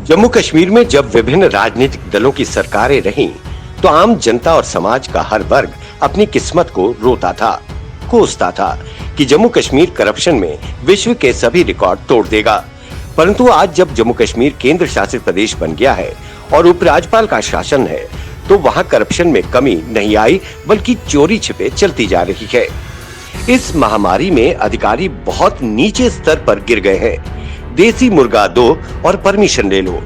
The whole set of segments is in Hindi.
जम्मू कश्मीर में जब विभिन्न राजनीतिक दलों की सरकारें रहीं, तो आम जनता और समाज का हर वर्ग अपनी किस्मत को रोता था, कोसता था कि जम्मू कश्मीर करप्शन में विश्व के सभी रिकॉर्ड तोड़ देगा। परंतु आज जब जम्मू कश्मीर केंद्र शासित प्रदेश बन गया है और उपराज्यपाल का शासन है, तो वहां करप्शन में कमी नहीं आई, बल्कि चोरी छिपे चलती जा रही है। इस महामारी में अधिकारी बहुत नीचे स्तर पर गिर गए हैं। देसी मुर्गा दो और परमिशन ले लो।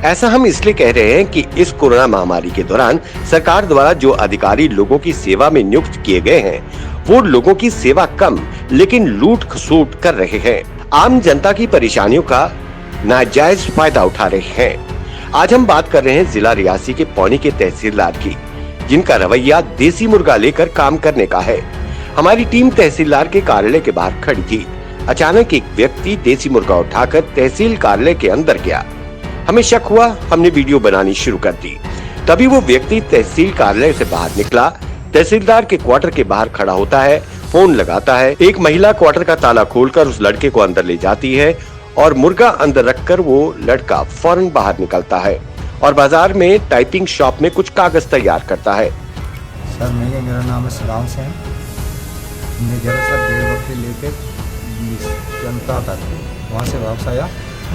ऐसा हम इसलिए कह रहे हैं कि इस कोरोना महामारी के दौरान सरकार द्वारा जो अधिकारी लोगों की सेवा में नियुक्त किए गए हैं, वो लोगों की सेवा कम लेकिन लूट खसूट कर रहे हैं। आम जनता की परेशानियों का नाजायज फायदा उठा रहे हैं। आज हम बात कर रहे हैं जिला रियासी के पौनी के तहसीलदार की, जिनका रवैया देसी मुर्गा लेकर काम करने का है। हमारी टीम तहसीलदार के कार्यालय के बाहर खड़ी थी। अचानक एक व्यक्ति देसी मुर्गा उठाकर तहसील कार्यालय के अंदर गया। हमें शक हुआ, हमने वीडियो बनानी शुरू कर दी। तभी वो व्यक्ति तहसील कार्यालय से बाहर निकला, तहसीलदार के क्वार्टर के बाहर खड़ा होता है, फोन लगाता है। एक महिला क्वार्टर का ताला खोलकर उस लड़के को अंदर ले जाती है और मुर्गा अंदर रखकर वो लड़का फौरन बाहर निकलता है और बाजार में टाइपिंग शॉप में कुछ कागज तैयार करता है। सर मेरा नाम है सलाम से, मैं जरा सर डेढ़ वक्त लेके जनता तक वहाँ से वापस आया।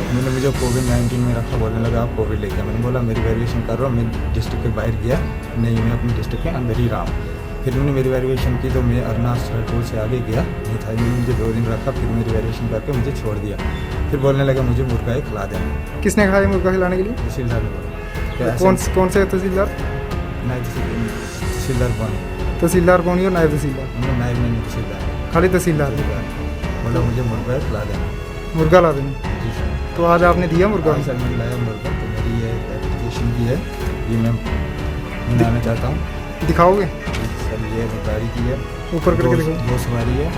उन्होंने मुझे कोविड-19 में रखा, बोलने लगा आप कोविड ले गया। मैंने बोला मेरी वेरिफिकेशन कर रहा हूँ, मैं डिस्ट्रिक्ट के बाहर गया नहीं, मैं अपनी डिस्ट्रिक्ट के अंदर ही रहा हूँ। फिर उन्होंने मेरी वेरिफिकेशन की तो मैं अरुणाचल टोल से आगे गया नहीं था। उन्होंने मुझे 2 दिन रखा, फिर मेरी वेरिफिकेशन करके मुझे छोड़ दिया। फिर बोलने लगा मुझे मुर्गा ही खिला देना। किसने कहा ये मुर्गा खिलाने के लिए? तहसीलदार ने बोला। कौन से तहसीलदार? नायब तहसीलदार कौन? तहसीलदार कौन है और नायब तहसीलदार? नायब नहीं, तहसीलदार, खाली तहसीलदार। बोला मुझे मुर्गा ही खिला देना। मुर्गा ला देना। जी सर। तो आज आपने दिया मुर्गा? सर मैंने लाया मुर्गा, तो मेरी ये एप्लीकेशन की है, ये मैं बनाना चाहता हूँ। दिखाओगे? सर ये गाड़ी की है, ऊपर करके दिखाओ। 2 सवारी है,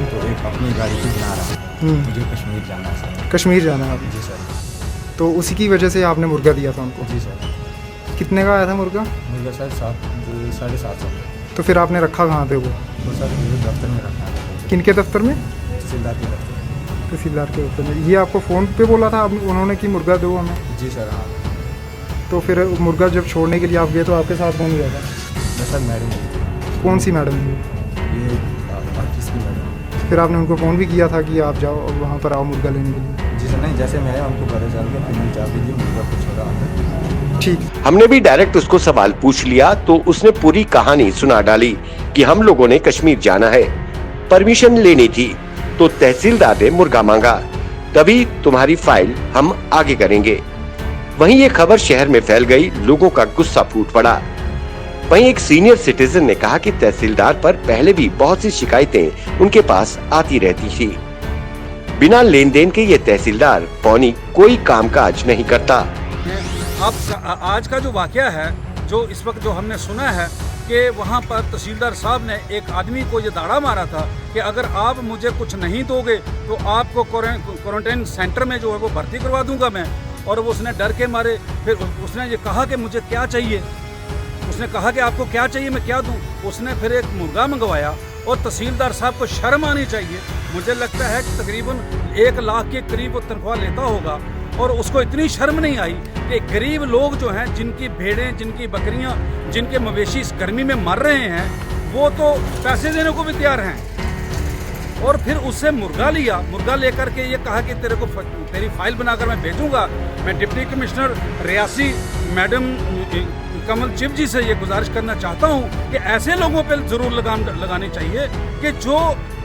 तो एक अपनी गाड़ी की बना रहा हूँ। मुझे कश्मीर जाना है सर। कश्मीर जाना है आपने? जी सर। तो उसी की वजह से आपने मुर्गा दिया था उनको? जी सर। कितने का आया था मुर्गा? मुर्गा सर 750। तो फिर आपने रखा कहाँ पे वो? तो सर मेरे दफ्तर में रखा है। किनके दफ्तर में? तहसीलदार के दफ्तर में। तहसीलदार के दफ्तर में। ये आपको फ़ोन पे बोला था उन्होंने कि मुर्गा दो हमें? जी सर। हाँ। तो फिर मुर्गा जब छोड़ने के लिए आप गए तो आपके साथ कौन गया था? Sir madam. कौन सी मैडम थी? ये ऑफिस की मैडम। फिर आपने उनको फ़ोन भी किया था कि आप जाओ और वहाँ पर आओ मुर्गा लेने के लिए? जी सर। नहीं, जैसे मैं आया उनको पता चल गया, फिर मैं चाबी दी, मुर्गा को छोड़ा अंदर। ठीक। हमने भी डायरेक्ट उसको सवाल पूछ लिया तो उसने पूरी कहानी सुना डाली कि हम लोगों ने कश्मीर जाना है, परमिशन लेनी थी, तो तहसीलदार ने मुर्गा मांगा, तभी तुम्हारी फाइल हम आगे करेंगे। वहीं ये खबर शहर में फैल गई, लोगों का गुस्सा फूट पड़ा। वहीं एक सीनियर सिटीजन ने कहा कि तहसीलदार पर पहले भी बहुत सी शिकायतें उनके पास आती रहती थी। बिना लेन देन के ये तहसीलदार पौनी कोई कामकाज नहीं करता। अब आज का जो वाकया है, जो इस वक्त जो हमने सुना है कि वहाँ पर तहसीलदार साहब ने एक आदमी को ये दाड़ा मारा था कि अगर आप मुझे कुछ नहीं दोगे तो आपको क्वारंटाइन सेंटर में जो है वो भर्ती करवा दूंगा मैं। और वो उसने डर के मारे फिर उसने ये कहा कि मुझे क्या चाहिए, उसने कहा कि आपको क्या चाहिए मैं क्या दूं। उसने फिर एक मुर्गा मंगवाया और तहसीलदार साहब को शर्म आनी चाहिए। मुझे लगता है कि तकरीबन 1 लाख के करीब वो तनख्वाह लेता होगा और उसको इतनी शर्म नहीं आई कि गरीब लोग जो हैं, जिनकी भेड़ें, जिनकी बकरियां, जिनके मवेशी इस गर्मी में मर रहे हैं, वो तो पैसे देने को भी तैयार हैं। और फिर उससे मुर्गा लिया, मुर्गा लेकर के ये कहा कि तेरी फाइल बनाकर मैं भेजूंगा। मैं डिप्टी कमिश्नर रियासी मैडम कमल चिप जी से ये गुजारिश करना चाहता हूँ कि ऐसे लोगों पर जरूर लगाम लगानी चाहिए कि जो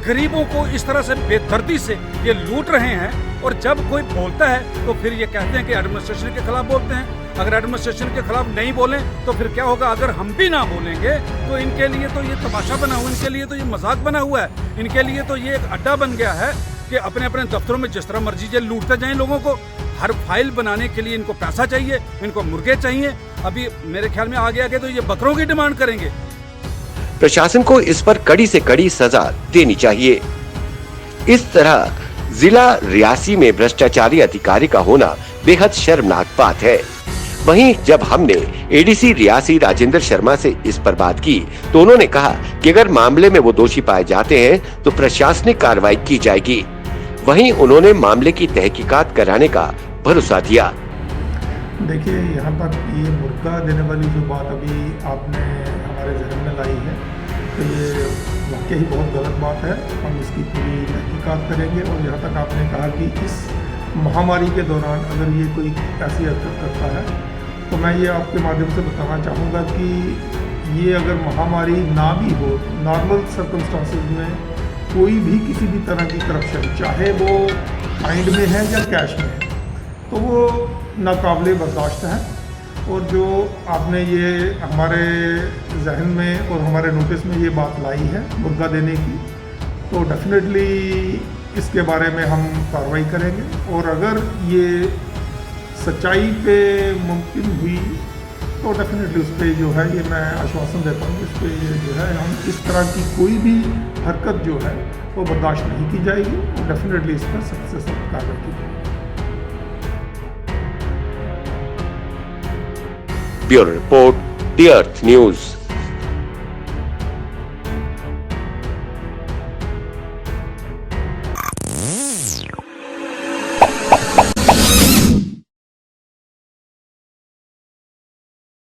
गरीबों को इस तरह से बेदर्दी से ये लूट रहे हैं। और जब कोई बोलता है तो फिर ये कहते हैं कि एडमिनिस्ट्रेशन के खिलाफ बोलते हैं। अगर एडमिनिस्ट्रेशन के खिलाफ नहीं बोलें तो फिर क्या होगा? अगर हम भी ना बोलेंगे तो इनके लिए तो ये तमाशा बना हुआ, इनके लिए तो ये मजाक बना हुआ है, इनके लिए तो ये एक अड्डा बन गया है कि अपने अपने दफ्तरों में जिस तरह मर्जी ये लूटते जाएं लोगों को। हर फाइल बनाने के लिए इनको पैसा चाहिए, इनको मुर्गे चाहिए। अभी मेरे ख्याल में आगे आगे तो ये बकरों की डिमांड करेंगे। प्रशासन को इस पर कड़ी से कड़ी सजा देनी चाहिए। इस तरह जिला रियासी में भ्रष्टाचारी अधिकारी का होना बेहद शर्मनाक बात है। वहीं जब हमने एडीसी रियासी राजेंद्र शर्मा से इस पर बात की तो उन्होंने कहा कि अगर मामले में वो दोषी पाए जाते हैं तो प्रशासनिक कार्रवाई की जाएगी। वहीं उन्होंने मामले की तहकीकात कराने का भरोसा दिया। देखिए, यहाँ तक ये मुर्गा देने वाली जो बात अभी आपने हमारे जहन में लाई है, तो ये वाकई ही बहुत गलत बात है। हम इसकी पूरी तहकीकात करेंगे। और यहाँ तक आपने कहा कि इस महामारी के दौरान अगर ये कोई ऐसी हरकत करता है, तो मैं ये आपके माध्यम से बताना चाहूँगा कि ये अगर महामारी ना भी हो, नॉर्मल सर्कमस्टांसिस में कोई भी किसी भी तरह की करप्शन, चाहे वो माइंड में है या कैश में है, तो वो नाकाबिले बर्दाश्त है। और जो आपने ये हमारे जहन में और हमारे नोटिस में ये बात लाई है मुर्गा देने की, तो डेफिनेटली इसके बारे में हम कार्रवाई करेंगे। और अगर ये सच्चाई पे मुमकिन हुई तो डेफिनेटली उस पर जो है, ये मैं आश्वासन देता हूँ, इस पर ये जो है हम इस तरह की कोई भी हरकत जो है वो बर्दाश्त नहीं की जाएगी। और डेफिनेटली इस पर सख्त से सख्त कार्रवाई की जाएगी। Bureau report, the earth news.